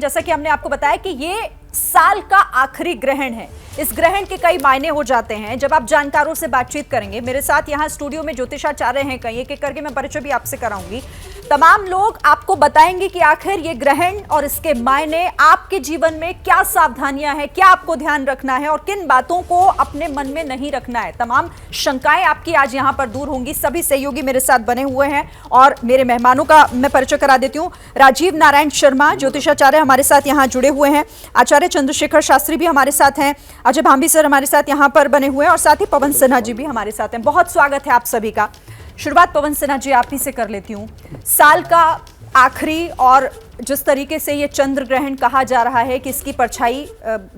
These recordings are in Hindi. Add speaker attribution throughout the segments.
Speaker 1: जैसा कि हमने आपको बताया कि ये साल का आखिरी ग्रहण है। इस ग्रहण के कई मायने हो जाते हैं जब आप जानकारों से बातचीत करेंगे। मेरे साथ यहाँ स्टूडियो में ज्योतिषाचार्य हैं, कई एक एक करके मैं परिचय भी आपसे कराऊंगी। तमाम लोग आपको बताएंगे कि आखिर ये ग्रहण और इसके मायने, आपके जीवन में क्या सावधानियां हैं, क्या आपको ध्यान रखना है और किन बातों को अपने मन में नहीं रखना है। तमाम शंकाएं आपकी आज यहां पर दूर होंगी। सभी सहयोगी मेरे साथ बने हुए हैं और मेरे मेहमानों का मैं परिचय करा देती हूं। राजीव नारायण शर्मा ज्योतिषाचार्य हमारे साथ यहां जुड़े हुए हैं। आचार्य चंद्रशेखर शास्त्री भी हमारे साथ हैं। अजय भांबी सर हमारे साथ यहां पर बने हुए हैं और साथ ही पवन सिन्हा जी भी हमारे साथ हैं। बहुत स्वागत है आप सभी का। शुरुआत पवन सिन्हा जी आप ही से कर लेती हूँ। साल का आखिरी और जिस तरीके से ये चंद्र ग्रहण कहा जा रहा है कि इसकी परछाई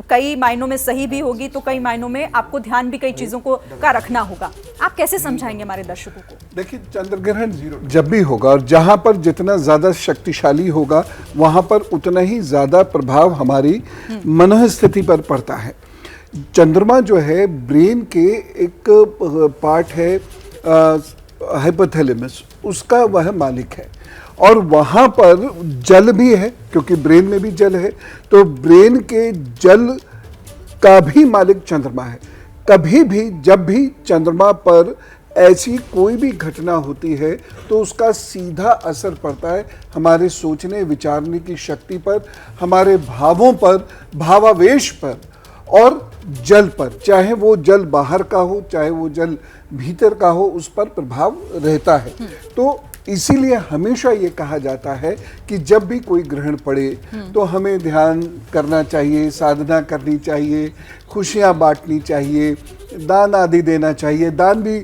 Speaker 1: कई मायनों में सही भी होगी तो कई मायनों में आपको ध्यान भी कई चीजों को का रखना होगा, आप कैसे समझाएंगे हमारे दर्शकों को?
Speaker 2: देखिए, चंद्र ग्रहण जब भी होगा और जहां पर जितना ज्यादा शक्तिशाली होगा वहां पर उतना ही ज्यादा प्रभाव हमारी मनोस्थिति पर पड़ता है। चंद्रमा जो है ब्रेन के एक पार्ट है, हाइपोथैलेमस, उसका वह मालिक है और वहाँ पर जल भी है क्योंकि ब्रेन में भी जल है, तो ब्रेन के जल का भी मालिक चंद्रमा है। कभी भी जब भी चंद्रमा पर ऐसी कोई भी घटना होती है तो उसका सीधा असर पड़ता है हमारे सोचने विचारने की शक्ति पर, हमारे भावों पर, भावावेश पर और जल पर। चाहे वो जल बाहर का हो चाहे वो जल भीतर का हो, उस पर प्रभाव रहता है। तो इसीलिए हमेशा ये कहा जाता है कि जब भी कोई ग्रहण पड़े तो हमें ध्यान करना चाहिए, साधना करनी चाहिए, खुशियाँ बांटनी चाहिए, दान आदि देना चाहिए। दान भी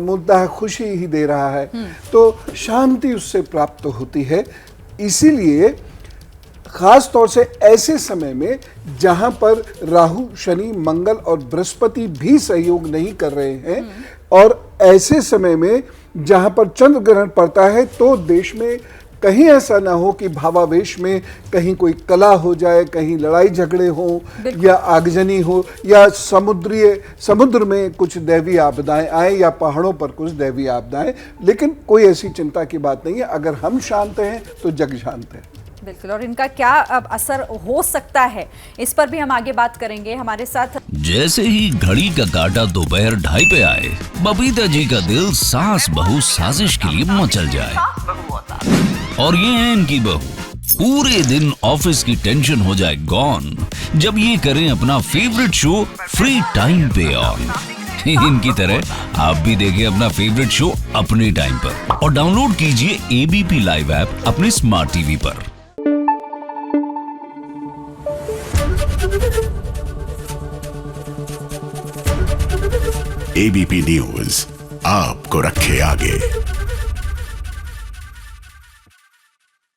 Speaker 2: मुद्दा खुशी ही दे रहा है, तो शांति उससे प्राप्त होती है। इसीलिए खास तौर से ऐसे समय में जहां पर राहु, शनि, मंगल और बृहस्पति भी सहयोग नहीं कर रहे हैं और ऐसे समय में जहां पर चंद्र ग्रहण पड़ता है तो देश में कहीं ऐसा ना हो कि भावावेश में कहीं कोई कला हो जाए, कहीं लड़ाई झगड़े हो या आगजनी हो या समुद्र में कुछ दैवी आपदाएं आए या पहाड़ों पर कुछ दैवी आपदाएं। लेकिन कोई ऐसी चिंता की बात नहीं है। अगर हम शांत हैं तो जग शांत है।
Speaker 1: बिल्कुल, और इनका क्या अब असर हो सकता है इस पर भी हम आगे बात करेंगे। हमारे साथ
Speaker 3: जैसे ही घड़ी का काटा दोपहर 2:30 पे आए, बबीता जी का दिल सास बहू साजिश के लिए मचल जाए। और ये है इनकी बहू, पूरे दिन ऑफिस की टेंशन हो जाए गॉन जब ये करें अपना फेवरेट शो फ्री टाइम पे ऑन। इनकी तरह आप भी देखिए अपना फेवरेट शो अपने टाइम पर और डाउनलोड कीजिए एबीपी लाइव ऐप अपने स्मार्ट टीवी पर।
Speaker 4: एबीपी न्यूज आपको रखे आगे।